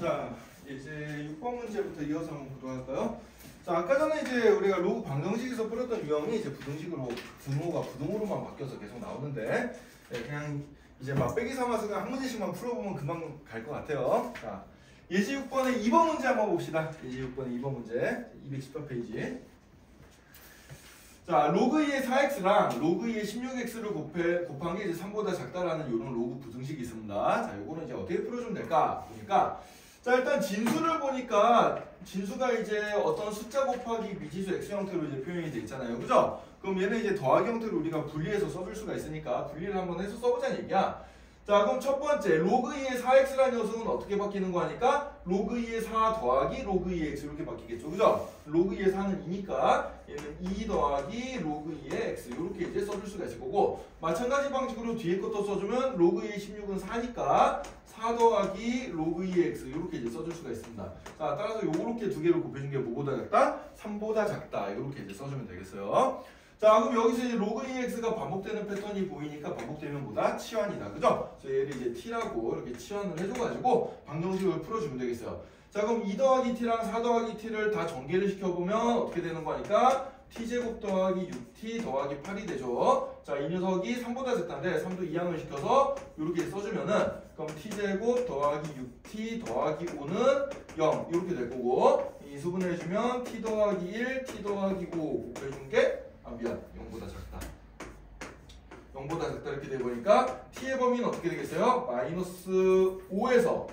자, 이제 6번 문제부터 이어서 한번 보도록 할까요? 자, 아까 전에 이제 우리가 로그 방정식에서 풀었던 유형이 이제 부등식으로 분모가 부등호로만 바뀌어서 계속 나오는데, 네, 그냥 이제 막 빼기 삼아서 그냥 한 문제씩만 풀어보면 금방 갈 것 같아요. 자, 예지 6번의 2번 문제 한번 봅시다. 예지 6번의 2번 문제, 218페이지. 자, 로그 2의 4x랑 로그 2의 16x를 곱한 게 이제 3보다 작다라는 이런 로그 부등식이 있습니다. 자, 요거는 이제 어떻게 풀어주면 될까? 보니까, 자, 일단 진수를 보니까 진수가 이제 어떤 숫자 곱하기 미지수 x 형태로 이제 표현이 돼 있잖아요. 그죠? 그럼 얘는 이제 더하기 형태로 우리가 분리해서 써줄 수가 있으니까 분리를 한번 해서 써보자는 얘기야. 자, 그럼 첫 번째 로그 2의 4x라는 녀석은 어떻게 바뀌는 거 하니까 로그 2의 4 더하기 로그 2의 x 이렇게 바뀌겠죠. 그죠? 로그 2의 4는 2니까 얘는 2 더하기 로그 2의 x 이렇게 이제 써줄 수가 있을 거고, 마찬가지 방식으로 뒤에 것도 써주면 로그 2의 16은 4니까 4 더하기 로그 2의 x 이렇게 이제 써줄 수가 있습니다. 자, 따라서 요렇게 두 개를 곱해준 게 뭐보다 작다? 3보다 작다. 이렇게 이제 써주면 되겠어요. 자, 그럼 여기서 이제 로그 2x가 반복되는 패턴이 보이니까 반복되면 뭐다? 치환이다. 그죠? 그래서 얘를 이제 t라고 이렇게 치환을 해줘가지고 방정식을 풀어주면 되겠어요. 자, 그럼 2 더하기 t랑 4 더하기 t를 다 전개를 시켜보면 어떻게 되는 거니까 t제곱 더하기 6t 더하기 8이 되죠. 자, 이 녀석이 3보다 작다인데 3도 이항을 시켜서 이렇게 써주면은 그럼 t제곱 더하기 6t 더하기 5는 0 이렇게 될 거고, 인수분해 해주면 t 더하기 1, t 더하기 5 곱해준 게 미안, 0보다 작다. 0보다 작다 이렇게 되보니까 t의 범위는 어떻게 되겠어요? 마이너스 5에서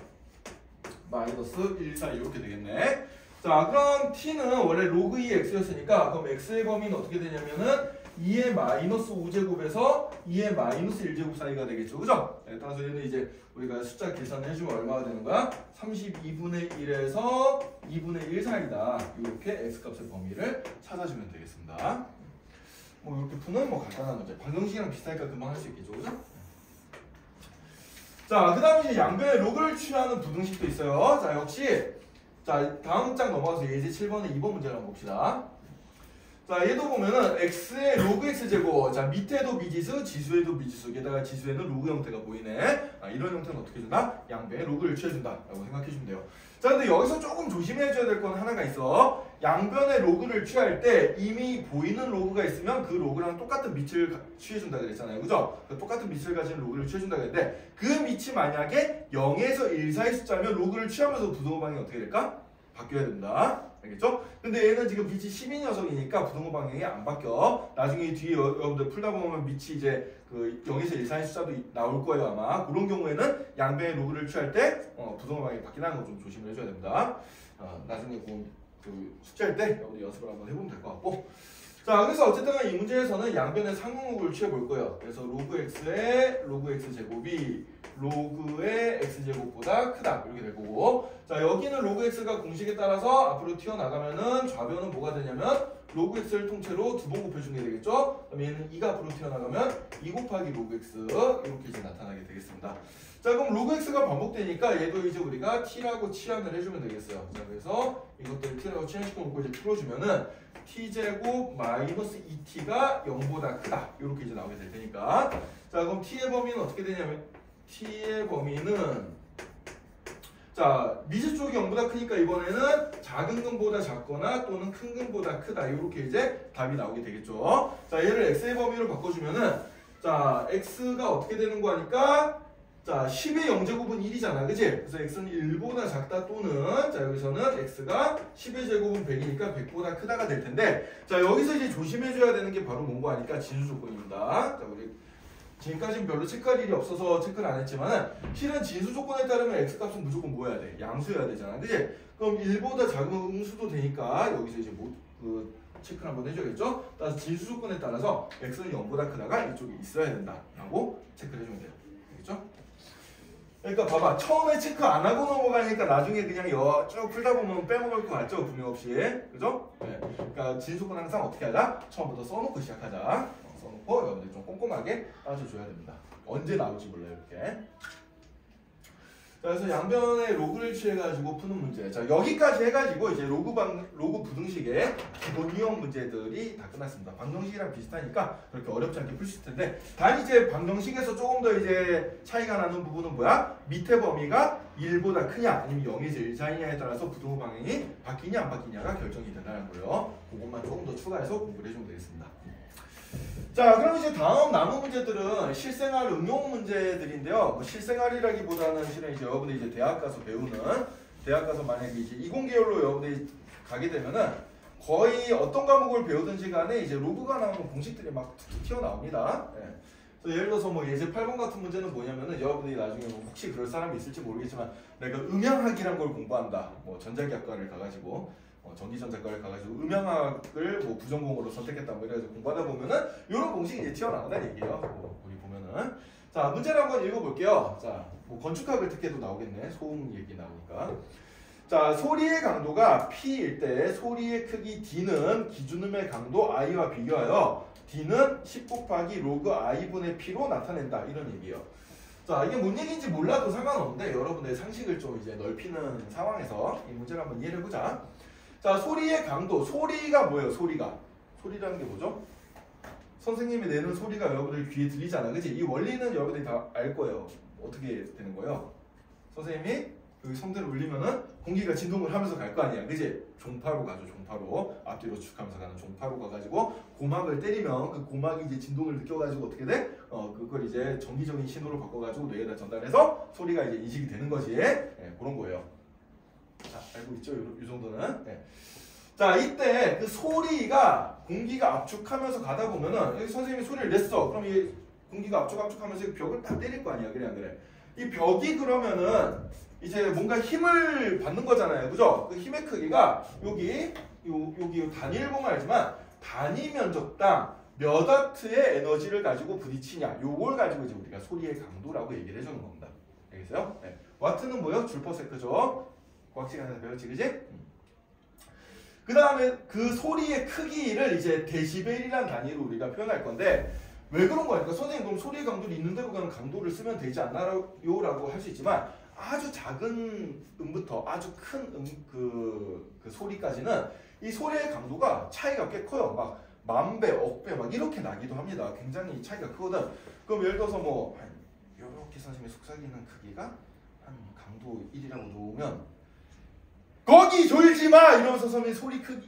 마이너스 1 사이 이렇게 되겠네. 자, 그럼 t는 원래 로그 2의 x였으니까 그럼 x의 범위는 어떻게 되냐면은 2의 마이너스 5제곱에서 2의 마이너스 1제곱 사이가 되겠죠. 그죠? 네, 따라서 얘는 이제 우리가 숫자 계산을 해주면 얼마가 되는 거야? 32분의 1에서 2분의 1 사이다. 이렇게 x값의 범위를 찾아주면 되겠습니다. 뭐 이렇게 푸는 뭐 간단한 문제. 방정식이랑 비슷하니까 금방 할 수 있겠죠. 그죠? 자, 그 다음에 이제 양변의 로그를 취하는 부등식도 있어요. 자, 역시 자, 다음 장 넘어가서 예제 7번의 2번 문제를 한번 봅시다. 자, 얘도 보면은 x의 로그 x제곱, 자, 밑에도 미지수, 지수에도 미지수, 게다가 지수에는 로그 형태가 보이네. 아, 이런 형태는 어떻게 준다? 양변의 로그를 취해준다 라고 생각해주면 돼요. 자, 근데 여기서 조금 조심해줘야 될 건 하나가 있어. 양변의 로그를 취할 때 이미 보이는 로그가 있으면 그 로그랑 똑같은 밑을 취해준다 그랬잖아요. 그죠? 똑같은 밑을 가진 로그를 취해준다 그랬는데, 그 밑이 만약에 0에서 1 사이 숫자면 로그를 취하면서 부등호 방향이 어떻게 될까? 바뀌어야 된다. 알겠죠? 근데 얘는 지금 밑이 12 녀석이니까 부등호 방향이 안 바뀌어. 나중에 뒤에 여러분들 풀다 보면 밑이 이제 그 0에서 1 사이 숫자도 나올 거예요 아마. 그런 경우에는 양변의 로그를 취할 때 부등호 방향이 바뀌는 거 좀 조심을 해줘야 됩니다. 나중에 그 숙제할 때 여러분들 연습을 한번 해보면 될 것 같고. 자, 그래서 어쨌든 이 문제에서는 양변의 상응로그를 취해볼 거예요. 그래서 로그 x의 로그 x 제곱이 로그의 x제곱보다 크다 이렇게 될 거고, 자, 여기는 로그 x가 공식에 따라서 앞으로 튀어나가면은 좌변은 뭐가 되냐면 로그 x를 통째로 두 번 곱해주는 게 되겠죠. 그럼 얘는 2가 앞으로 튀어나가면 2 곱하기 로그 x 이렇게 이제 나타나게 되겠습니다. 자, 그럼 로그 x가 반복되니까 얘도 이제 우리가 t라고 치환을 해주면 되겠어요. 자, 그래서 이것들을 t라고 치환시켜놓고 이제 풀어주면은 t제곱 마이너스 2t가 0보다 크다 이렇게 이제 나오게 될 테니까, 자, 그럼 t의 범위는 어떻게 되냐면 t의 범위는, 자, 미지 쪽이 0보다 크니까 이번에는 작은 근보다 작거나 또는 큰 근보다 크다 이렇게 이제 답이 나오게 되겠죠. 자, 얘를 x의 범위로 바꿔주면은, 자, x가 어떻게 되는 거 하니까, 자, 10의 0제곱은 1이잖아. 그치? 그래서 x는 1보다 작다 또는, 자, 여기서는 x가 10의 제곱은 100이니까 100보다 크다가 될 텐데, 자, 여기서 이제 조심해줘야 되는 게 바로 뭔가 하니까 진수 조건입니다. 자, 우리 지금까지는 별로 체크할 일이 없어서 체크를 안 했지만은, 실은 진수 조건에 따르면 x값은 무조건 뭐 해야 돼? 양수여야 되잖아. 그치? 그럼 1보다 작은 음수도 되니까 여기서 이제 뭐, 체크를 한번 해줘야겠죠? 따라서 진수 조건에 따라서 x는 0보다 크다가 이쪽에 있어야 된다 라고 체크를 해주면 돼요. 알겠죠? 그러니까 봐봐, 처음에 체크 안 하고 넘어가니까 나중에 그냥 쭉 풀다 보면 빼먹을 것 같죠? 분명 없이. 그죠? 네. 그러니까 진수건 항상 어떻게 하자? 처음부터 써놓고 시작하자. 써놓고 여러분들 좀 꼼꼼하게 따져줘야 됩니다. 언제 나올지 몰라요, 이렇게. 자, 그래서 양변의 로그를 취해가지고 푸는 문제. 자, 여기까지 해가지고 이제 로그 부등식의 기본 유형 문제들이 다 끝났습니다. 방정식이랑 비슷하니까 그렇게 어렵지 않게 풀 수 있을 텐데, 단 이제 방정식에서 조금 더 이제 차이가 나는 부분은 뭐야? 밑에 범위가 1보다 크냐, 아니면 0에서 1사이냐에 따라서 부등호 방향이 바뀌냐 안 바뀌냐가 결정이 된다는 거예요. 그것만 조금 더 추가해서 공부를 해주면 되겠습니다. 자, 그럼 이제 다음 남은 문제들은 실생활 응용 문제들인데요. 뭐 실생활이라기보다는 실은 이제 여러분들이 이제 대학 가서 배우는, 대학 가서 만약에 이제 이공계열로 여러분들이 가게 되면은 거의 어떤 과목을 배우든지 간에 이제 로그가 나오는 공식들이 막 툭툭 튀어나옵니다. 예. 그래서 예를 들어서 뭐 예제 8번 같은 문제는 뭐냐면은 여러분들이 나중에 뭐 혹시 그럴 사람이 있을지 모르겠지만, 내가 음향학이란 걸 공부한다. 뭐 전자기학과를 가가지고 전기전자과를 가가지고 음향학을 뭐 부전공으로 선택했다 뭐 이래가지고 공부하다 보면은 이런 공식이 이제 튀어나온다는 얘기예요. 뭐 우리 보면은, 자, 문제를 한번 읽어볼게요. 자, 뭐 건축학을 특혜도 나오겠네. 소음 얘기 나오니까. 자, 소리의 강도가 P일 때 소리의 크기 D는 기준음의 강도 I와 비교하여 D는 10 곱하기 로그 I분의 P로 나타낸다, 이런 얘기예요. 자, 이게 뭔 얘기인지 몰라도 상관없는데 여러분의 상식을 좀 이제 넓히는 상황에서 이 문제를 한번 이해를 해보자. 자, 소리의 강도. 소리가 뭐예요? 소리라는 게 뭐죠? 선생님이 내는 소리가 여러분들 귀에 들리잖아, 그치? 이 원리는 여러분들이 다 알 거예요. 어떻게 되는 거예요? 선생님이 여기 성대를 울리면은 공기가 진동을 하면서 갈 거 아니야, 그치? 종파로 가죠. 종파로 앞뒤로 쭉 하면서 가는 종파로 가가지고 고막을 때리면 그 고막이 이제 진동을 느껴가지고 어떻게 돼? 그걸 이제 전기적인 신호로 바꿔가지고 뇌에다 전달해서 소리가 이제 인식이 되는 거지. 네, 그런 거예요. 자, 알고 있죠? 이 정도는. 네. 자, 이때 그 소리가 공기가 압축하면서 가다 보면은, 여기 선생님이 소리를 냈어. 그럼 이 공기가 압축하면서 이 벽을 딱 때릴 거 아니야, 그래 안 그래? 이 벽이 그러면은 이제 뭔가 힘을 받는 거잖아요, 그죠? 그 힘의 크기가 여기 단위를 보면 알지만 단위 면적당 몇 와트의 에너지를 가지고 부딪히냐, 요걸 가지고 이제 우리가 소리의 강도라고 얘기를 해주는 겁니다. 알겠어요? 네. 와트는 뭐요? 줄 퍼세크죠. 과학 시간에서 배웠지, 그지? 그 다음에 그 소리의 크기를 이제 데시벨이라는 단위로 우리가 표현할 건데, 왜 그런 거야? 그러니까 선생님, 그럼 소리의 강도를 있는 대로 그냥 강도를 쓰면 되지 않나요? 라고 할 수 있지만, 아주 작은 음부터 아주 큰 그 소리까지는 이 소리의 강도가 차이가 꽤 커요. 막 10,000배, 10,000배 막 이렇게 나기도 합니다. 굉장히 차이가 크거든. 그럼 예를 들어서 뭐 이렇게 선생님이 속삭이는 크기가 한 강도 1이라고 놓으면, 거기 졸지 마! 이러면서 선생님이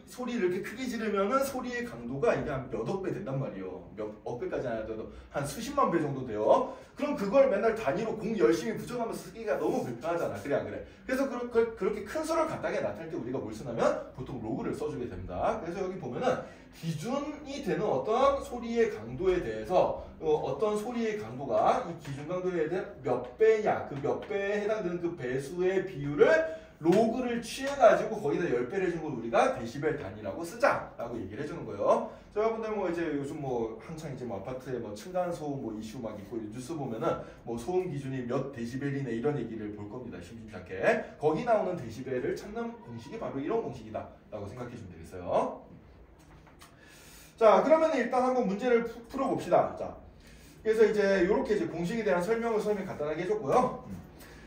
소리를 이렇게 크게 지르면은 소리의 강도가 이게 한 몇억 배 된단 말이에요. 몇억 배까지 아니라도 한 수십만 배 정도 돼요. 그럼 그걸 맨날 단위로 공 열심히 붙여가면서 쓰기가 너무 불편하잖아. 그래 안 그래? 그래서 그렇게 큰 수를 간단하게 나타낼 때 우리가 뭘 쓰냐면 보통 로그를 써주게 됩니다. 그래서 여기 보면은 기준이 되는 어떤 소리의 강도에 대해서 어떤 소리의 강도가 이 기준 강도에 대해 몇 배냐, 그 몇 배에 해당되는 그 배수의 비율을 로그를 취해가지고 거기다 10배를 해준 걸 우리가 데시벨 단위라고 쓰자라고 얘기를 해주는 거예요. 자, 여러분들 뭐 이제 요즘 뭐 한창 이제 뭐 아파트에 뭐 층간 소음 뭐 이슈 막 있고 뉴스 보면은 뭐 소음 기준이 몇 데시벨이네 이런 얘기를 볼 겁니다. 심심찮게. 거기 나오는 데시벨을 찾는 공식이 바로 이런 공식이다라고 생각해 주면 되겠어요. 자, 그러면 일단 한번 문제를 풀어봅시다. 자, 그래서 이제 이렇게 이제 공식에 대한 설명을 선생님이 간단하게 해줬고요.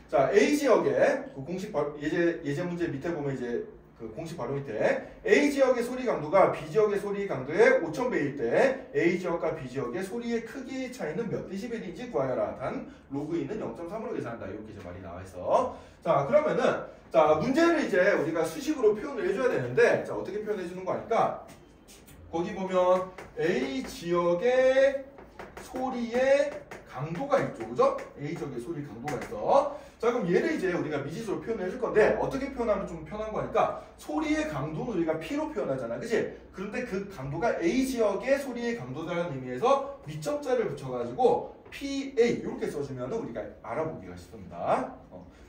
자, A 지역의 그 공식 예제 문제 밑에 보면 이제 그 공식 바로 밑에 A 지역의 소리 강도가 B 지역의 소리 강도의 5,000배일 때 A 지역과 B 지역의 소리의 크기의 차이는 몇 데시벨인지 구하여라. 단 로그 2는 0.3으로 계산한다. 이렇게 이제 말이 나와 있어. 자, 그러면은 자, 문제를 이제 우리가 수식으로 표현을 해줘야 되는데, 자, 어떻게 표현해 주는 거 아닐까? 거기 보면 A 지역의 소리의 강도가 있죠, 그죠? A 지역의 소리 강도가 있어. 자, 그럼 얘를 이제 우리가 미지수로 표현해 줄 건데, 어떻게 표현하면 좀 편한 거니까 소리의 강도는 우리가 P로 표현하잖아, 그치? 그런데 그 강도가 A 지역의 소리의 강도다라는 의미에서 미점자를 붙여가지고 PA 이렇게 써주면 우리가 알아보기가 쉽습니다.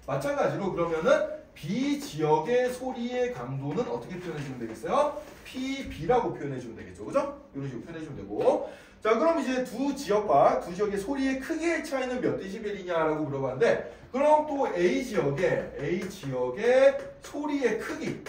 마찬가지로 그러면은 B 지역의 소리의 강도는 어떻게 표현해 주면 되겠어요? PB라고 표현해 주면 되겠죠, 그죠? 이런 식으로 표현해 주면 되고. 자, 그럼 이제 두 지역의 소리의 크기의 차이는 몇 데시벨이냐라고 물어봤는데, 그럼 또 A 지역의 소리의 크기.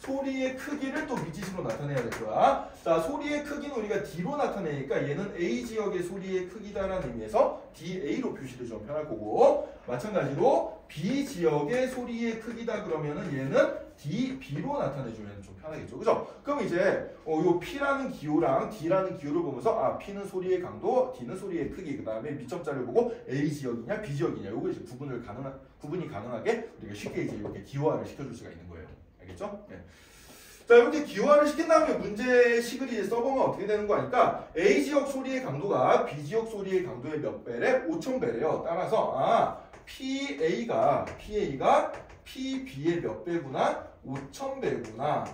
소리의 크기를 또 미지수로 나타내야 될 거야. 자, 소리의 크기는 우리가 D로 나타내니까 얘는 A 지역의 소리의 크기다라는 의미에서 DA로 표시를 좀 편할 거고, 마찬가지로 B 지역의 소리의 크기다 그러면은 얘는 DB로 나타내주면 좀 편하겠죠. 그죠? 그럼 이제 요 P라는 기호랑 D라는 기호를 보면서 아, P는 소리의 강도, D는 소리의 크기, 그 다음에 미점자를 보고 A 지역이냐 B 지역이냐 요거 이제 구분이 가능하게 우리가 쉽게 이제 이렇게 기호화를 시켜줄 수가 있는 거예요. 알겠죠? 네. 자, 이렇게 기호화를 시킨 다음에 문제식을 이제 써보면 어떻게 되는 거 하니까 A 지역 소리의 강도가 B 지역 소리의 강도의 몇 배래? 5000배래요. 따라서 아, PA가 PB의 몇 배구나? 5000배구나.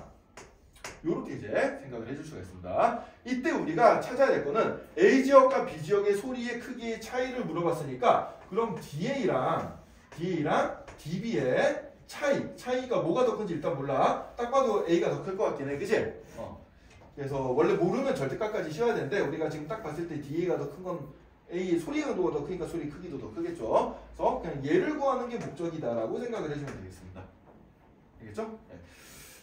요렇게 이제 생각을 해줄 수가 있습니다. 이때 우리가 찾아야 될 거는 A 지역과 B 지역의 소리의 크기의 차이를 물어봤으니까 그럼 DA랑 DB의 차이가 뭐가 더 큰지 일단 몰라. 딱 봐도 A가 더 클 것 같긴 해. 그치? 그래서 원래 모르면 절대값까지 씌워야 되는데 우리가 지금 딱 봤을 때 DA가 더 큰 건 A 소리 강도가 더 크니까 소리 크기도 더 크겠죠. 그래서 그냥 얘를 구하는 게 목적이다라고 생각을 해주면 되겠습니다. 알겠죠? 네.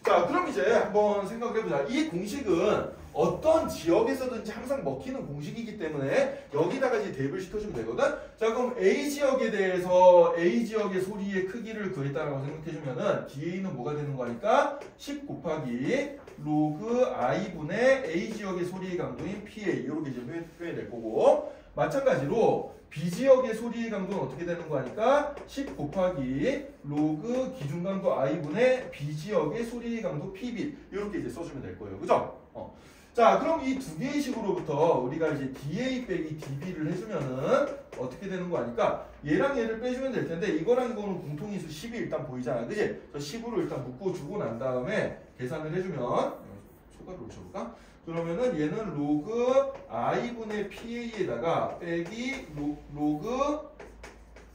자, 그럼 이제 한번 생각을 해보자. 이 공식은 어떤 지역에서든지 항상 먹히는 공식이기 때문에 여기다가 이제 대입을 시켜주면 되거든? 자, 그럼 A 지역에 대해서 A 지역의 소리의 크기를 구했다라고 생각해주면은 DA는 뭐가 되는 거니까 10 곱하기 로그 I분의 A 지역의 소리의 강도인 PA 이렇게 이제 표현이 될 거고, 마찬가지로 B 지역의 소리의 강도는 어떻게 되는 거 하니까 10 곱하기 로그 기준 강도 I분의 B 지역의 소리의 강도 PB 이렇게 이제 써주면 될 거예요. 그죠? 자, 그럼 이 두 개의 식으로부터 우리가 이제 DA 빼기 DB를 해주면은 어떻게 되는 거 하니까 얘랑 얘를 빼주면 될 텐데 이거랑 이거는 공통인수 10이 일단 보이잖아. 그지? 그래서 10으로 일단 묶어주고 난 다음에 계산을 해주면 초과를 쳐볼까? 그러면은 얘는 로그 I분의 PA에다가 빼기 로그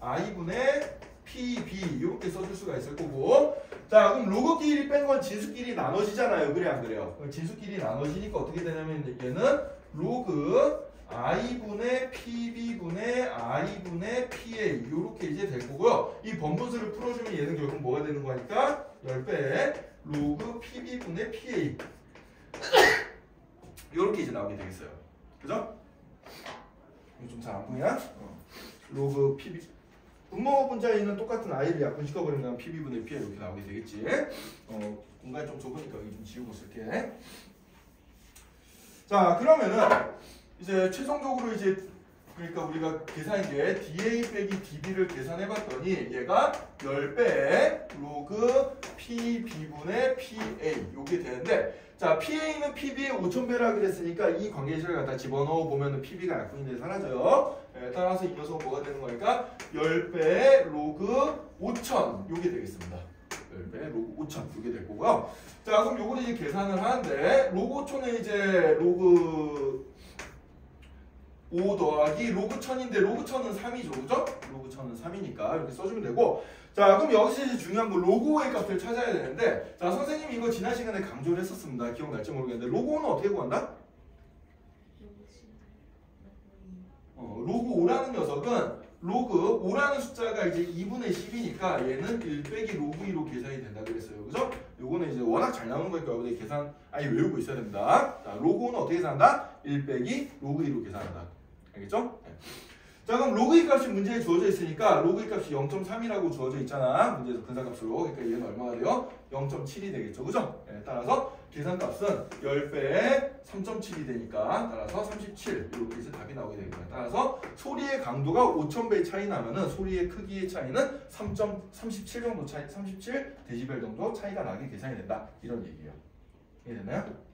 I분의 PB 이렇게 써줄 수가 있을 거고, 자, 그럼 로그끼리 뺀 건 진수끼리 나눠지잖아요. 그래 안 그래요? 진수끼리 나눠지니까 어떻게 되냐면 얘는 로그 I분의 PB분의 I분의 PA 이렇게 이제 될 거고요. 이 번분수를 풀어주면 얘는 결국 뭐가 되는 거니까 10배 로그 PB분의 PA 이렇게 이제 나오게 되겠어요. 그죠? 이거 좀 잘 안 보이나? 로그 PB 분모 분자에 있는 똑같은 i를 약분시켜버리면 PB분의 PA 이렇게 나오게 되겠지. 공간이 좀 좁으니까 여기 좀 지우고 쓸게. 자, 그러면은 이제 최종적으로 이제 그러니까 우리가 계산한 게 DA 빼기 DB를 계산해봤더니 얘가 10배 로그 PB분의 PA 요게 되는데, 자, PA는 PB의 5000배라 그랬으니까 이 관계식을 갖다 집어넣어 보면은 PB가 약분이 사라져요. 따라서 이 녀석은 뭐가 되는 거니까 10배 로그 5000 요게 되겠습니다. 10배 로그 5000 요게 될 거고요. 자, 그럼 요거를 이제 계산을 하는데 로그 5000은 이제 로그 5 더하기 로그 1000인데 로그 1000은 3이죠. 그죠? 로그 1000은 3이니까 이렇게 써주면 되고, 자, 그럼 여기서 이제 중요한 거 로그 5의 값을 찾아야 되는데, 자, 선생님이 이거 지난 시간에 강조를 했었습니다. 기억날지 모르겠는데 로그 5는 어떻게 구한다? 로그 5라는 녀석은 로그 5라는 숫자가 이제 2분의 10이니까 얘는 1 빼기 로그 2로 계산이 된다 그랬어요. 그죠? 요거는 이제 워낙 잘 나오는 거니까 여러분들이 계산 아예 외우고 있어야 됩니다. 자, 로그 5는 어떻게 계산한다? 1 빼기 로그 2로 계산한다. 알겠죠? 네. 자, 그럼 로그 2 값이 문제에 주어져 있으니까 로그 2 값이 0.3이라고 주어져 있잖아. 문제에서 근사값으로. 그러니까 얘는 얼마가 돼요? 0.7이 되겠죠. 그죠? 네, 따라서 계산값은 10배에 3.7이 되니까 따라서 37 이렇게 해서 답이 나오게 되겠고요. 따라서 소리의 강도가 5000배 차이 나면은 소리의 크기의 차이는 3.37 정도 차이, 37 데시벨 정도 차이가 나게 계산이 된다. 이런 얘기예요. 이해됐나요?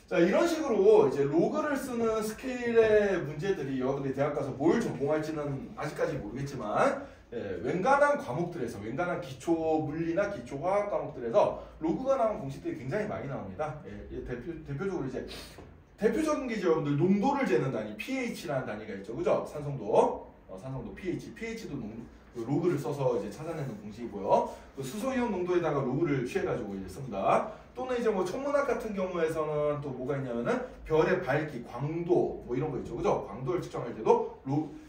자, 이런 식으로 이제 로그를 쓰는 스케일의 문제들이 여러분들이 대학 가서 뭘 전공할지는 아직까지 모르겠지만, 웬간한 과목들에서, 웬간한 기초 물리나 기초 화학 과목들에서 로그가 나오는 공식들이 굉장히 많이 나옵니다. 대표적으로 이제 대표적인 게 이제 여러분들 농도를 재는 단위 pH라는 단위가 있죠. 그죠? 산성도. 산성도 pH. pH도 그 로그를 써서 이제 찾아내는 공식이고요. 또 수소이온 농도에다가 로그를 취해가지고 이제 씁니다. 또는 이제 뭐 천문학 같은 경우에서는 또 뭐가 있냐면은 별의 밝기, 광도 뭐 이런 거 있죠, 그죠? 광도를 측정할 때도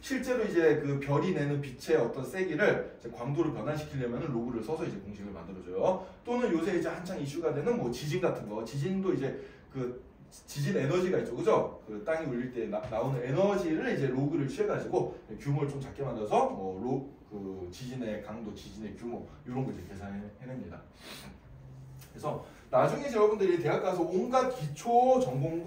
실제로 이제 그 별이 내는 빛의 어떤 세기를 이제 광도를 변환시키려면은 로그를 써서 이제 공식을 만들어줘요. 또는 요새 이제 한창 이슈가 되는 뭐 지진 같은 거, 지진도 이제 그 지진 에너지가 있죠, 그죠? 그 땅이 울릴 때 나오는 에너지를 이제 로그를 취해가지고 규모를 좀 작게 만들어서 뭐 그 지진의 강도, 지진의 규모 이런 걸 이제 계산해냅니다. 그래서 나중에 이제 여러분들이 대학 가서 온갖 기초 전공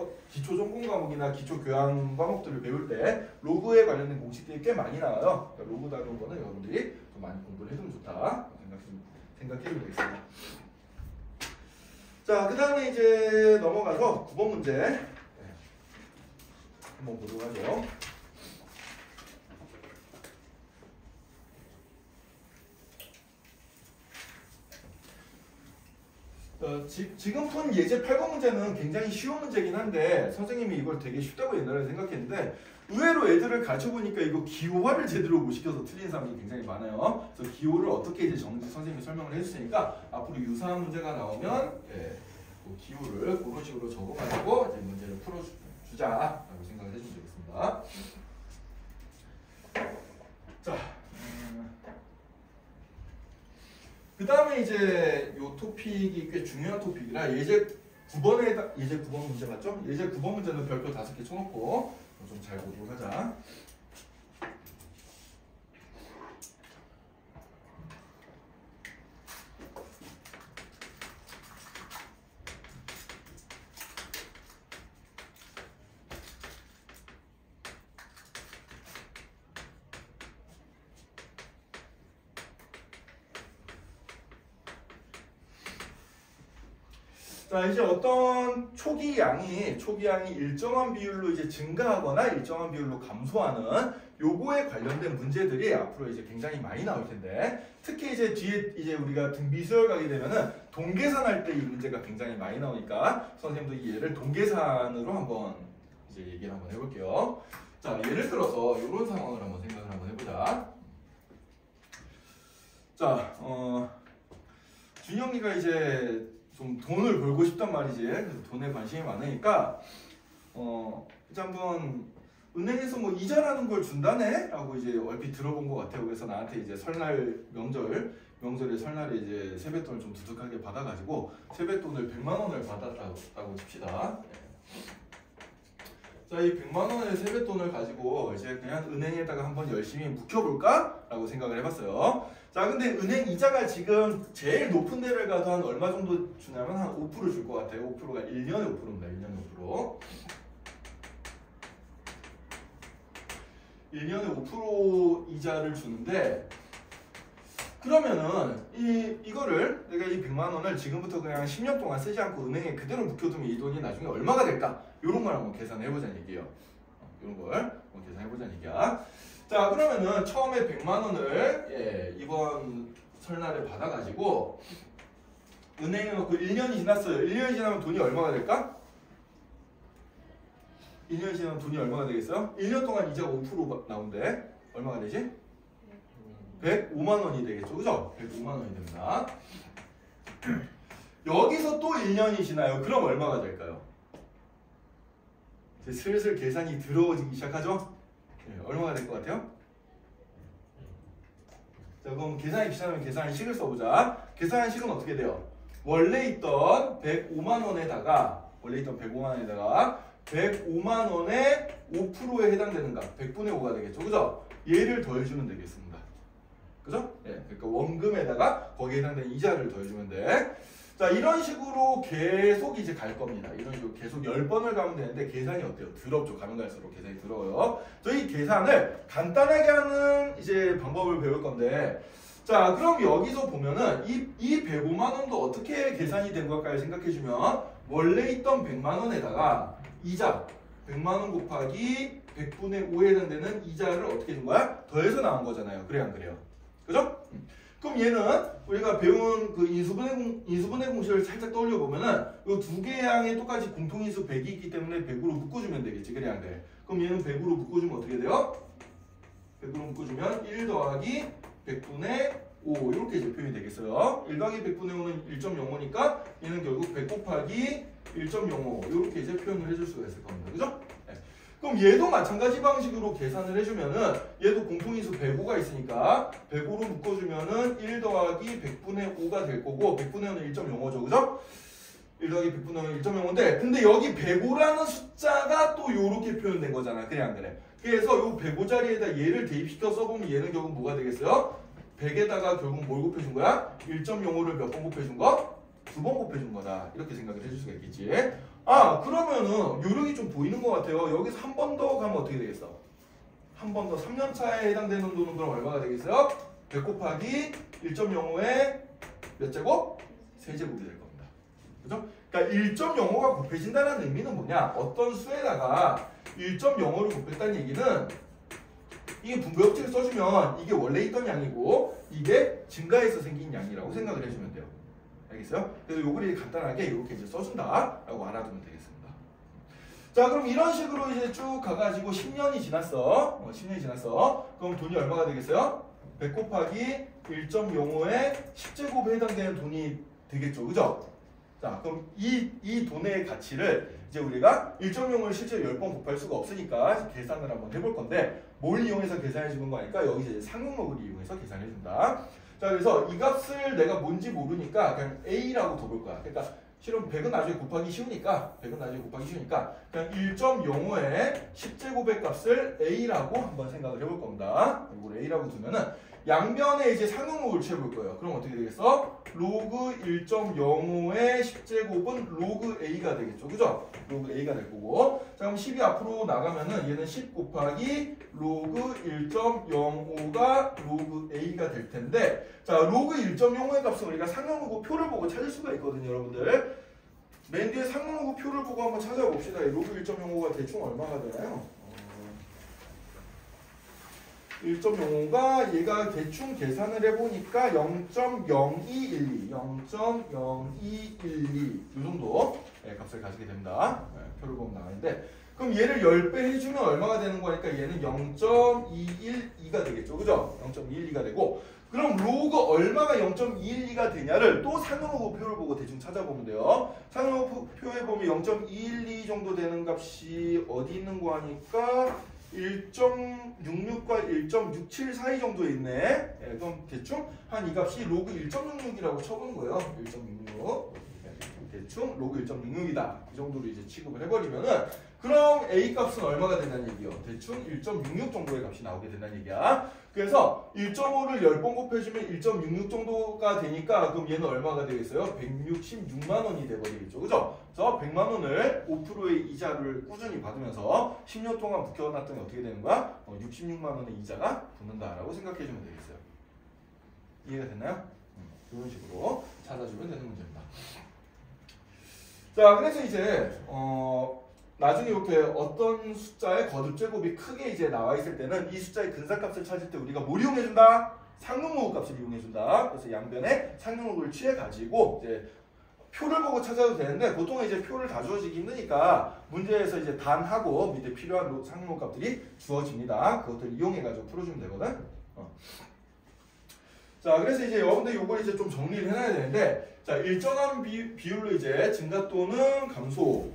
과목이나 기초 교양 과목들을 배울 때 로그에 관련된 공식들이 꽤 많이 나와요. 그러니까 로그 다루는 거는 여러분들이 좀 많이 공부를 해두면 좋다 생각해주면 되겠습니다. 자, 그 다음에 이제 넘어가서 9번 문제 한번 보도록 하죠. 지금 푼 예제 8번 문제는 굉장히 쉬운 문제긴 한데 선생님이 이걸 되게 쉽다고 옛날에 생각했는데 의외로 애들을 가르쳐보니까 이거 기호화를 제대로 못 시켜서 틀린 사람이 굉장히 많아요. 그래서 기호를 어떻게 이제 선생님이 설명을 해주시니까 앞으로 유사한 문제가 나오면 그 기호를 그런 식으로 적어가지고 이제 문제를 풀어주자라고 생각을 해주면 되겠습니다. 자, 그 다음에 이제 요 토픽이 꽤 중요한 토픽이라 예제 9번 문제 맞죠? 예제 9번 문제는 별표 5개 쳐놓고 좀 잘 보도록 하자. 자, 이제 어떤 초기 양이 일정한 비율로 이제 증가하거나 일정한 비율로 감소하는 요거에 관련된 문제들이 앞으로 이제 굉장히 많이 나올 텐데 특히 이제 뒤에 이제 우리가 등비수열 가게 되면은 동계산할 때 이 문제가 굉장히 많이 나오니까 선생님도 이 예를 동계산으로 한번 이제 얘기를 한번 해볼게요. 자, 예를 들어서 이런 상황을 한번 생각을 한번 해보자. 자, 준영이가 이제 좀 돈을 벌고 싶단 말이지. 그래서 돈에 관심이 많으니까 이제 한번 은행에서 뭐 이자라는 걸 준다네? 라고 이제 얼핏 들어본 것 같아요. 그래서 나한테 이제 설날 명절에 설날에 이제 세뱃돈을 좀 두둑하게 받아가지고 세뱃돈을 100만 원을 받았다고 칩시다. 자, 이 100만 원의 세뱃돈을 가지고 이제 그냥 은행에다가 한번 열심히 묵혀볼까? 라고 생각을 해봤어요. 자, 근데 은행 이자가 지금 제일 높은 데를 가도 한 얼마 정도 주냐면 한 5% 줄 것 같아요. 5%가 1년에 5%입니다. 1년에 5%. 1년에 5% 이자를 주는데 그러면은 이거를 내가 이 100만 원을 지금부터 그냥 10년 동안 쓰지 않고 은행에 그대로 묵혀두면 이 돈이 나중에 얼마가 될까? 이런 걸 한번 계산해보자는 얘기예요. 이런 걸 한번 계산해보자는 얘기야. 자, 그러면은 처음에 100만 원을 이번 설날에 받아가지고 은행에 넣고 1년이 지났어요. 1년이 지나면 돈이 얼마가 될까? 1년이 지나면 돈이 얼마가 되겠어요? 1년 동안 이자가 5% 나온대. 얼마가 되지? 105만 원이 되겠죠. 그죠? 105만 원이 됩니다. 여기서 또 1년이 지나요. 그럼 얼마가 될까요? 이제 슬슬 계산이 들어오기 시작하죠? 네, 얼마가 될 것 같아요? 자, 그럼 계산이 귀찮으면 계산식을 써보자. 계산식은 어떻게 돼요? 원래 있던 105만 원에다가 105만 원의 5%에 해당되는 값 100분의 5가 되겠죠. 그죠? 얘를 더해주면 되겠습니다. 그죠? 예, 그러니까 원금에다가 거기에 해당되는 이자를 더해주면 돼. 자, 이런 식으로 계속 이제 갈 겁니다. 이런 식으로 계속 10번을 가면 되는데 계산이 어때요? 더럽죠. 가면 갈수록 계산이 더러워요. 저희 계산을 간단하게 하는 이제 방법을 배울 건데 자, 그럼 여기서 보면은 이 105만 원도 어떻게 계산이 된 걸까요? 생각해주면 원래 있던 100만 원에다가 이자 100만 원 곱하기 100분의 5에 해당되는 이자를 어떻게 준 거야? 더해서 나온 거잖아요. 그래 안 그래요? 그죠? 그럼 얘는 우리가 배운 그 인수분해 공식을 살짝 떠올려 보면은 이 두 개의 양이 똑같이 공통인수 100이 있기 때문에 100으로 묶어주면 되겠지. 그래 안 그래? 그럼 얘는 100으로 묶어주면 어떻게 돼요? 100으로 묶어주면 1 더하기 100분의 5 이렇게 이제 표현이 되겠어요. 1 더하기 100분의 5는 1.05니까 얘는 결국 100 곱하기 1.05 이렇게 이제 표현을 해줄 수가 있을 겁니다. 그죠? 네. 그럼 얘도 마찬가지 방식으로 계산을 해주면은 얘도 공통인수 105가 있으니까 105로 묶어주면은 1 더하기 100분의 5가 될 거고 100분의 5는 1.05죠. 그죠? 1 더하기 100분의 5는 1.05인데 근데 여기 105라는 숫자가 또 요렇게 표현된 거잖아. 그래 안 그래? 그래서 요 105자리에다 얘를 대입시켜 써보면 얘는 결국 뭐가 되겠어요? 100에다가 결국 뭘 곱해준 거야? 1.05를 몇 번 곱해준 거? 2번 곱해준 거다. 이렇게 생각을 해줄 수가 있겠지. 아 그러면은 요령이 좀 보이는 것 같아요. 여기서 한 번 더 가면 어떻게 되겠어? 한 번 더 3년차에 해당되는 돈은 그럼 얼마가 되겠어요? 100 곱하기 1.05에 몇 제곱? 세제곱이 될 겁니다. 그죠? 그러니까 1.05가 곱해진다는 의미는 뭐냐? 어떤 수에다가 1.05를 곱했다는 얘기는 이게 분배법칙을 써주면 이게 원래 있던 양이고 이게 증가해서 생긴 양이라고 생각을 해주면 돼요. 알겠어요? 그래서 요거를 간단하게 이렇게 이제 써준다라고 알아두면 되겠습니다. 자, 그럼 이런 식으로 이제 쭉 가가지고 10년이 지났어. 10년이 지났어. 그럼 돈이 얼마가 되겠어요? 100 곱하기 1.05에 10제곱에 해당되는 돈이 되겠죠. 그죠? 자, 그럼 이 돈의 가치를 이제 우리가 1.0을 실제로 10번 곱할 수가 없으니까 계산을 한번 해볼 건데 뭘 이용해서 계산해 주는 거니까 여기서 이제 상용록을 이용해서 계산해 준다. 자, 그래서 이 값을 내가 뭔지 모르니까 그냥 A라고 둬볼 거야. 그러니까 실은 100은 나중에 곱하기 쉬우니까 그냥 1.05에 10제곱의 값을 A라고 한번 생각을 해볼 겁니다. 이걸 A라고 두면은 양변에 이제 상용목을 취해볼 거예요. 그럼 어떻게 되겠어? 로그 1.05의 10제곱은 로그 A가 되겠죠. 그죠? 로그 A가 될 거고. 자, 그럼 10이 앞으로 나가면은 얘는 10 곱하기 로그 1.05가 로그 A가 될 텐데, 자, 로그 1.05의 값은 우리가 상용로그 표를 보고 찾을 수가 있거든요, 여러분들. 맨 뒤에 상용로그 표를 보고 한번 찾아봅시다. 로그 1.05가 대충 얼마가 되나요? 1.05가 얘가 대충 계산을 해보니까 0.0212 이 정도 값을 가지게 됩니다. 표를 보면 나와있는데 그럼 얘를 10배 해주면 얼마가 되는 거니까 얘는 0.212가 되겠죠. 그죠? 0.212가 되고 그럼 로그 얼마가 0.212가 되냐를 또 상용로그 표를 보고 대충 찾아보면 돼요. 상용로그 표에 보면 0.212 정도 되는 값이 어디 있는 거 하니까 1.66과 1.67 사이 정도에 있네. 그럼 대충 한 이 값이 로그 1.66이라고 쳐보는 거예요. 1.66. 대충 로그 1.66이다. 이 정도로 이제 취급을 해버리면은 그럼 A 값은 얼마가 된다는 얘기요? 대충 1.66 정도의 값이 나오게 된다는 얘기야. 그래서 1.5를 10번 곱해주면 1.66 정도가 되니까 그럼 얘는 얼마가 되겠어요? 166만 원이 돼버리겠죠. 그죠? 그래서 100만 원을 5%의 이자를 꾸준히 받으면서 10년 동안 묶여놨더니 어떻게 되는 거야? 66만 원의 이자가 붙는다라고 생각해주면 되겠어요. 이해가 됐나요? 이런 식으로 찾아주면 되는 문제입니다. 자, 그래서 이제 나중에 이렇게 어떤 숫자의 거듭 제곱이 크게 이제 나와 있을 때는 이 숫자의 근사값을 찾을 때 우리가 뭘 이용해준다? 상용로그 값을 이용해준다. 그래서 양변에 상용로그를 취해가지고 이제 표를 보고 찾아도 되는데 보통은 이제 표를 다 주어지기 힘드니까 문제에서 이제 단하고 밑에 필요한 상용로그 값들이 주어집니다. 그것들을 이용해가지고 풀어주면 되거든. 자, 그래서 이제 여러분들 요걸 이제 좀 정리를 해놔야 되는데, 자, 일정한 비율로 이제 증가 또는 감소에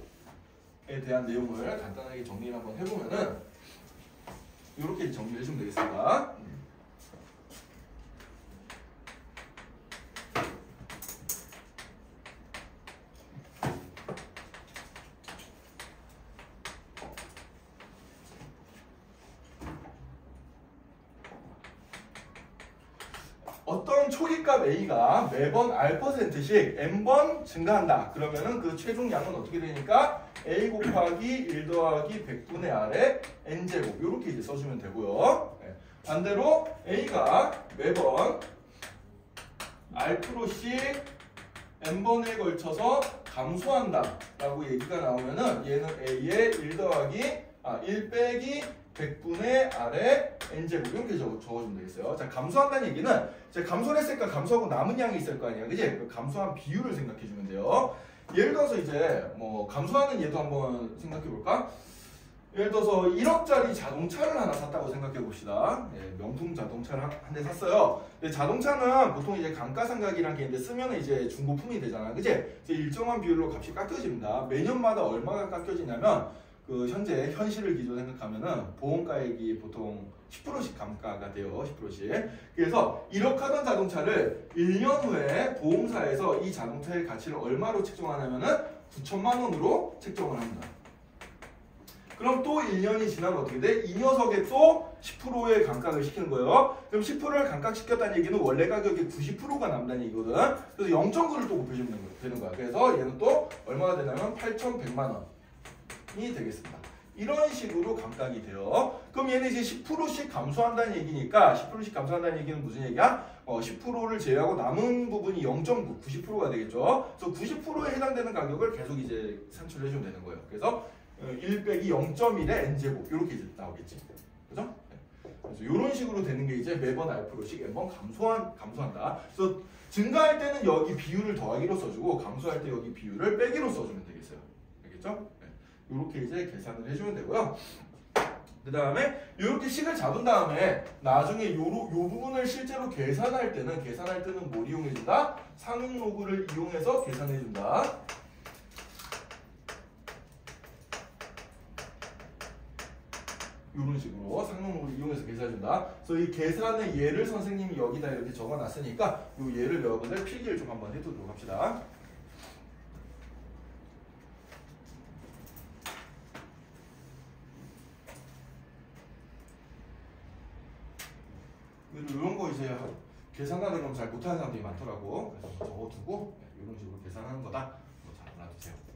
대한 내용을 간단하게 정리를 한번 해보면은, 이렇게 정리를 해주면 되겠습니다. 어떤 초기값 A가 매번 R%씩 N번 증가한다. 그러면은 그 최종량은 어떻게 되니까 A 곱하기 1 더하기 100분의 R에 N제곱 이렇게 이제 써주면 되고요. 반대로 A가 매번 R%씩 N번에 걸쳐서 감소한다 라고 얘기가 나오면은 얘는 A의 1 더하기 1 빼기 100분의 R에 N제곱 이렇게 적어주면 되겠어요. 자, 감소한다는 얘기는 이제 감소를 했으니까 감소하고 남은 양이 있을 거 아니야. 그지? 그 감소한 비율을 생각해주면 돼요. 예를 들어서 이제 뭐 감소하는 얘도 한번 생각해 볼까? 예를 들어서 1억짜리 자동차를 하나 샀다고 생각해 봅시다. 예, 명품 자동차를 한 대 샀어요. 근데 자동차는 보통 이제 감가상각이라는 게 있는데 쓰면 이제 중고품이 되잖아. 그치? 이제 일정한 비율로 값이 깎여집니다. 매년마다 얼마가 깎여지냐면 그 현재 현실을 기준으로 생각하면은 보험가액이 보통 10%씩 감가가 돼요. 10%씩. 그래서 1억 하던 자동차를 1년 후에 보험사에서 이 자동차의 가치를 얼마로 책정하냐면은 9천만 원으로 책정을 합니다. 그럼 또 1년이 지나면 어떻게 돼? 이 녀석에 또 10%의 감가를 시키는 거예요. 그럼 10%를 감가시켰다는 얘기는 원래 가격의 90%가 남다는 얘기거든. 그래서 0.9를 또 곱해주면 되는 거야. 그래서 얘는 또 얼마가 되냐면 8,100만 원이 되겠습니다. 이런 식으로 감가가 돼요. 그럼 얘는 이제 10%씩 감소한다는 얘기니까 10%씩 감소한다는 얘기는 무슨 얘기야? 10%를 제외하고 남은 부분이 0.9, 90%가 되겠죠. 그래서 90%에 해당되는 가격을 계속 이제 산출해 주면 되는 거예요. 그래서 1 빼기 0.1의 n제곱 이렇게 이제 나오겠지. 그죠? 그래서 이런 식으로 되는 게 이제 매번 R'씩 n번 감소한다. 그래서 증가할 때는 여기 비율을 더하기로 써주고 감소할 때 여기 비율을 빼기로 써주면 되겠어요. 알겠죠? 이렇게 이제 계산을 해주면 되고요. 그 다음에 이렇게 식을 잡은 다음에 나중에 요 부분을 실제로 계산할 때는 뭘 이용해준다? 상용 로그를 이용해서 계산해준다. 이런 식으로 상용로를 이용해서 계산해준다. 그래서 이 계산의 예를 선생님이 여기다 이렇게 적어놨으니까 이 예를 여러분들 필기를 좀 한번 해두도록 합시다. 이런 거 이제 계산하는 건 잘 못하는 사람들이 많더라고. 그래서 적어두고 이런 식으로 계산하는 거다. 잘 알아두세요.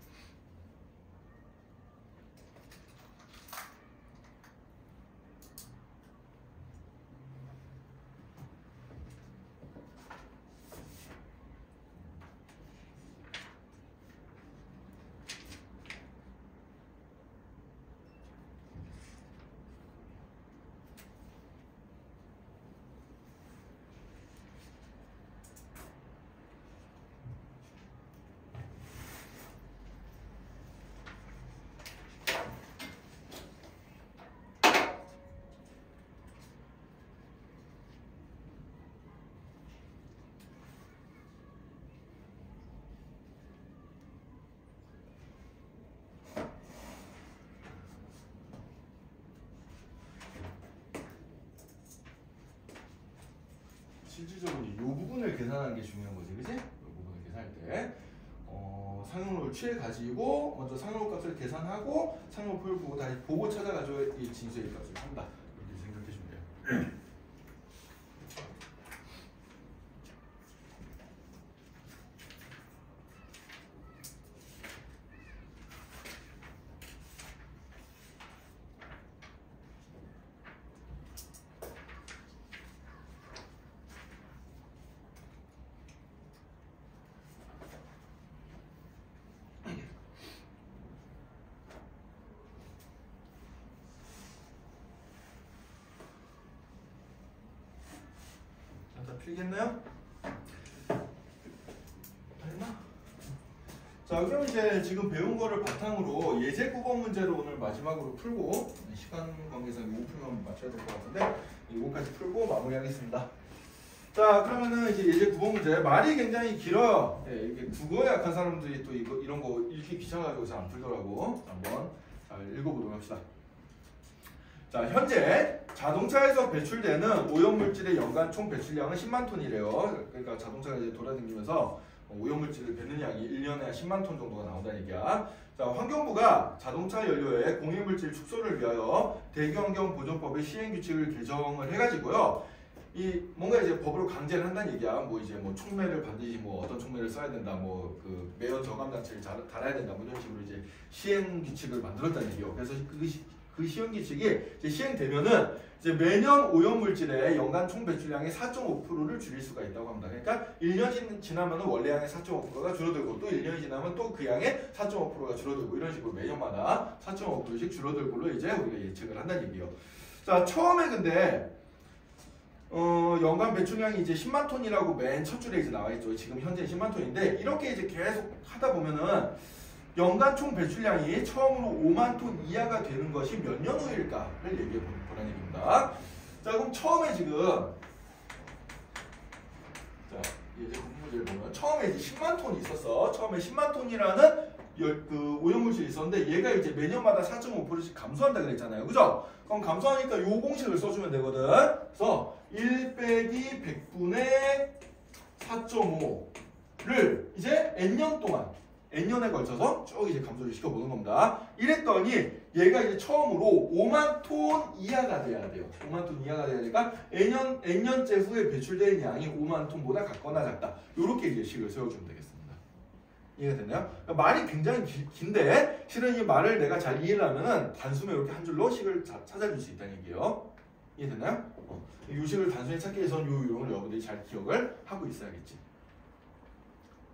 실질적으로 이 부분을 계산하는 게 중요한 거지, 그치? 이 부분을 계산할 때 상용로를 취해가지고 먼저 상용로 값을 계산하고 상용로 풀고 다시 보고 찾아가지고 이 진수의 값을 한다. 이렇게 생각해 주면 돼요. 필겠나요? 됐나? 자, 그럼 이제 지금 배운 거를 바탕으로 예제 9번 문제를 오늘 마지막으로 풀고 시간 관계상 이거 풀면 맞춰야 될 것 같은데 이거까지 풀고 마무리하겠습니다. 자, 그러면은 이제 예제 9번 문제 말이 굉장히 길어요. 네, 이렇게 국어에 약한 사람들이 또 이런 거 읽기 귀찮아가지고 잘 안 풀더라고. 한번 잘 읽어보도록 합시다. 자, 현재 자동차에서 배출되는 오염물질의 연간 총 배출량은 10만 톤이래요. 그러니까 자동차가 이제 돌아다니면서 오염물질을 뱉는 양이 1년에 한 10만 톤 정도가 나온다는 얘기야. 자, 환경부가 자동차 연료의 공해물질 축소를 위하여 대기환경보존법의 시행규칙을 개정을 해가지고요. 이 뭔가 이제 법으로 강제를 한다는 얘기야. 뭐 이제 뭐 촉매를 반드시 뭐 어떤 촉매를 써야 된다. 뭐 그 매연 저감 장치를 달아야 된다. 뭐 이런 식으로 이제 시행규칙을 만들었다는 얘기요. 그래서 그 시행규칙이 이제 시행되면은 이제 매년 오염물질의 연간 총 배출량의 4.5%를 줄일 수가 있다고 합니다. 그러니까 1년이 지나면은 원래 양의 4.5%가 줄어들고 또 1년이 지나면 또 그 양의 4.5%가 줄어들고 이런 식으로 매년마다 4.5%씩 줄어들 걸로 이제 우리가 예측을 한다는 얘기예요. 자, 처음에 근데 연간 배출량이 이제 10만 톤이라고 맨 첫 줄에 이제 나와 있죠. 지금 현재 10만 톤인데 이렇게 이제 계속 하다 보면은 연간 총 배출량이 처음으로 5만 톤 이하가 되는 것이 몇 년 후일까를 얘기해 보라는 얘기입니다. 자, 그럼 처음에 지금 자, 이제 문제를 보면 처음에 이제 10만 톤이 있었어. 처음에 10만 톤이라는 그 오염물질이 있었는데 얘가 이제 매년마다 4.5%씩 감소한다 그랬잖아요. 그죠? 그럼 감소하니까 요 공식을 써주면 되거든. 그래서 1 빼기 100분의 4.5를 이제 N년 동안 N년에 걸쳐서 쭉 이제 감소를 시켜보는 겁니다. 이랬더니 얘가 이제 처음으로 5만 톤 이하가 돼야 돼요. 5만 톤 이하가 돼야 되니까 N년째 후에 배출되는 양이 5만 톤보다 같거나 작다. 이렇게 이제 식을 세워주면 되겠습니다. 이해가 됐나요? 그러니까 말이 굉장히 긴데 실은 이 말을 내가 잘 이해를 하면은 단숨에 이렇게 한 줄로 식을 찾아줄 수 있다는 얘기예요. 이해됐나요? 이 식을 단순히 찾기 위해서는 요 요령을 여러분들이 잘 기억을 하고 있어야겠지.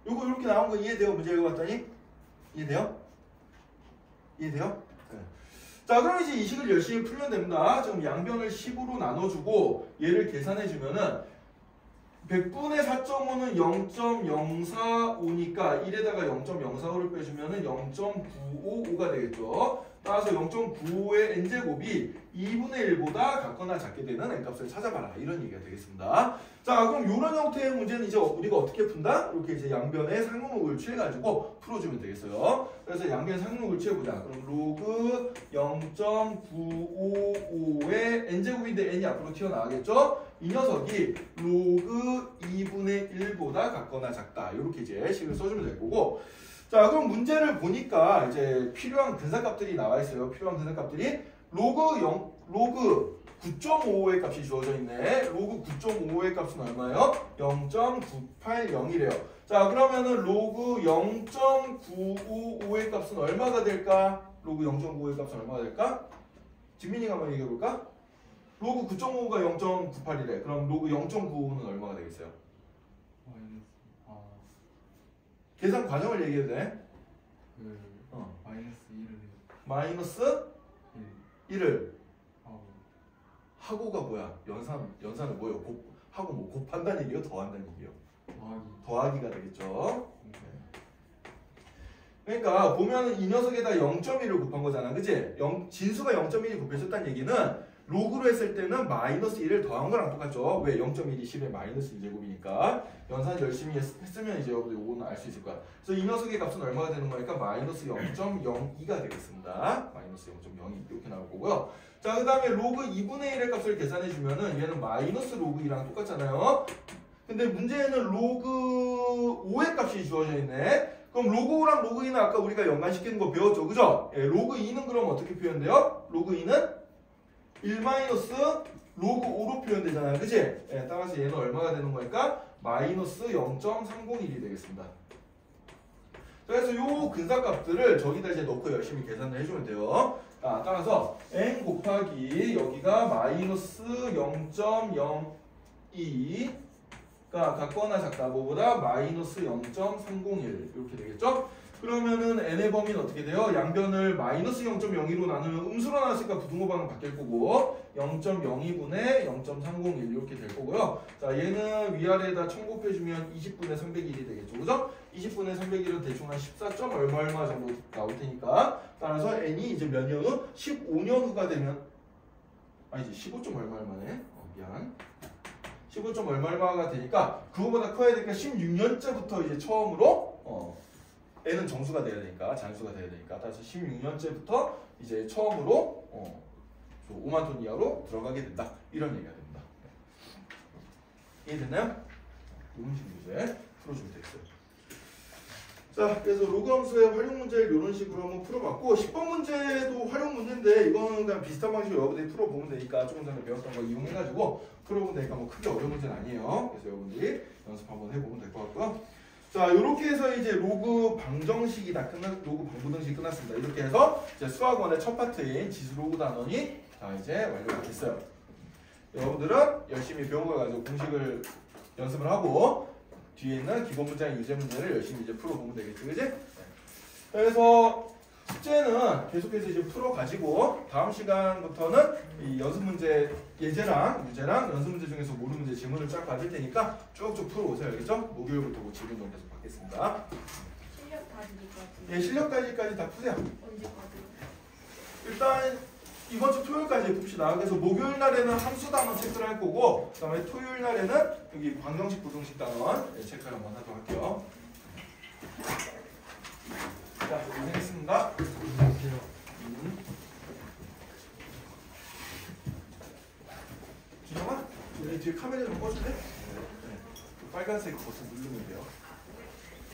요거 이렇게 나온 거 이해돼요? 문제 읽어봤더니? 이해돼요? 이해돼요? 네. 자, 그럼 이제 이 식을 열심히 풀면 됩니다. 지금 양변을 10으로 나눠주고 얘를 계산해주면은 100분의 4.5는 0.045니까 1에다가 0.045를 빼주면은 0.955가 되겠죠. 따라서 0.95의 n제곱이 2분의 1보다 같거나 작게 되는 n값을 찾아봐라. 이런 얘기가 되겠습니다. 자, 그럼 이런 형태의 문제는 이제 우리가 어떻게 푼다? 이렇게 이제 양변의 상용목을 취해가지고 풀어주면 되겠어요. 그래서 양변 상용목을 취해보자. 그럼 로그 0.955의 n제곱인데 n이 앞으로 튀어나가겠죠? 이 녀석이 로그 2분의 1보다 같거나 작다. 이렇게 이제 식을 써주면 될 거고. 자, 그럼 문제를 보니까 이제 필요한 근사값들이 나와 있어요. 필요한 근사값들이 로그 9.55의 값이 주어져 있네. 로그 9.55의 값은 얼마예요? 0.980이래요. 자, 그러면은 로그 0.955의 값은 얼마가 될까? 로그 0.95의 값은 얼마가 될까? 진민이가 한번 얘기해 볼까? 로그 9.55가 0.98이래. 그럼 로그 0.95는 얼마가 되겠어요? 계산 과정을 얘기해도 돼? 마이너스 1을 하고가 뭐야? 연산은 뭐예요? 하고 뭐 곱한다는 얘기요? 더한다는 얘기요? 더하기가 되겠죠? 그러니까 보면은 이 녀석에다 0.1을 곱한 거잖아. 그치? 진수가 0.1이 곱해졌다는 얘기는 로그로 했을 때는 마이너스 1을 더한 거랑 똑같죠. 왜? 0.1이 10의 마이너스 1제곱이니까 연산 열심히 했으면 이제 여러분들 이거는 알 수 있을 거야. 그래서 이 녀석의 값은 얼마가 되는 거니까 마이너스 0.02가 되겠습니다. 마이너스 0.02 이렇게 나올 거고요. 자, 그 다음에 로그 2분의 1의 값을 계산해 주면은 얘는 마이너스 로그 2랑 똑같잖아요. 근데 문제에는 로그 5의 값이 주어져 있네. 그럼 로그 5랑 로그 2는 아까 우리가 연관시키는 거 배웠죠. 그죠? 예, 로그 2는 그럼 어떻게 표현돼요? 로그 2는 1 마이너스 로그 5로 표현되잖아요. 그치? 예, 따라서 얘는 얼마가 되는 거니까 마이너스 0.301이 되겠습니다. 그래서 요 근사값들을 저기다 이제 넣고 열심히 계산을 해주면 돼요. 자, 따라서 n 곱하기 여기가 마이너스 0.02가 같거나 작다. 뭐보다 마이너스 0.301 이렇게 되겠죠? 그러면은 n의 범위는 어떻게 돼요? 양변을 마이너스 0.02로 나누면 음수로 나눴으니까 부등호방은 바뀔 거고 0.02분의 0.301 이렇게 될 거고요. 자, 얘는 위아래에다 첨곱해주면 20분의 301이 되겠죠. 그죠? 20분의 301은 대충 한 14점 얼마 정도 나올 테니까 따라서 n이 이제 몇 년 후? 15년 후가 되면 아니지 15점 얼마네? 미안. 15점 얼마가 되니까 그거보다 커야 되니까 16년째부터 이제 처음으로 n은 정수가 돼야 되니까 잔수가 돼야 되니까 따라서 16년째부터 이제 처음으로 5만 톤 이하로 들어가게 된다. 이런 얘기가 됩니다. 이해됐나요? 이런 식으로 이제 풀어주면 되겠어요. 자, 그래서 로그 함수의 활용 문제를 이런 식으로 한번 풀어봤고 10번 문제도 활용 문제인데 이거는 그냥 비슷한 방식으로 여러분들이 풀어보면 되니까 조금 전에 배웠던 거 이용해가지고 풀어보면 되니까 뭐 크게 어려운 문제는 아니에요. 그래서 여러분들이 연습 한번 해보면 될 것 같고요. 자, 이렇게 해서 이제 로그 방정식이 로그 방부등식이 끝났습니다. 이렇게 해서 이제 수학원의 첫 파트인 지수 로그 단원이 자 이제 완료가 됐어요. 여러분들은 열심히 배운 걸 가지고 공식을 연습을 하고 뒤에 있는 기본 문제랑 유제 문제를 열심히 이제 풀어보면 되겠지, 그지? 그래서 숙제는 계속해서 이제 풀어가지고 다음 시간부터는 이 연습 문제 예제랑 유제랑 연습 문제 중에서 모르는 문제 질문을 쫙 받을 테니까 쭉쭉 풀어오세요, 알겠죠? 목요일부터 뭐 질문 좀 계속 받겠습니다. 실력 다지기까지. 예, 실력 따지기까지 다 푸세요. 언제까지? 일단 이번 주 토요일까지 풉시다. 그래서 목요일 날에는 함수 단원 체크를 할 거고, 그다음에 토요일 날에는 여기 방정식, 부등식 단원 체크를 한번 하도록 할게요. 자, 고생했습니다. 준영아, 여기 뒤에 카메라 좀 꺼줄래? 네. 그 빨간색 버튼 누르면 돼요.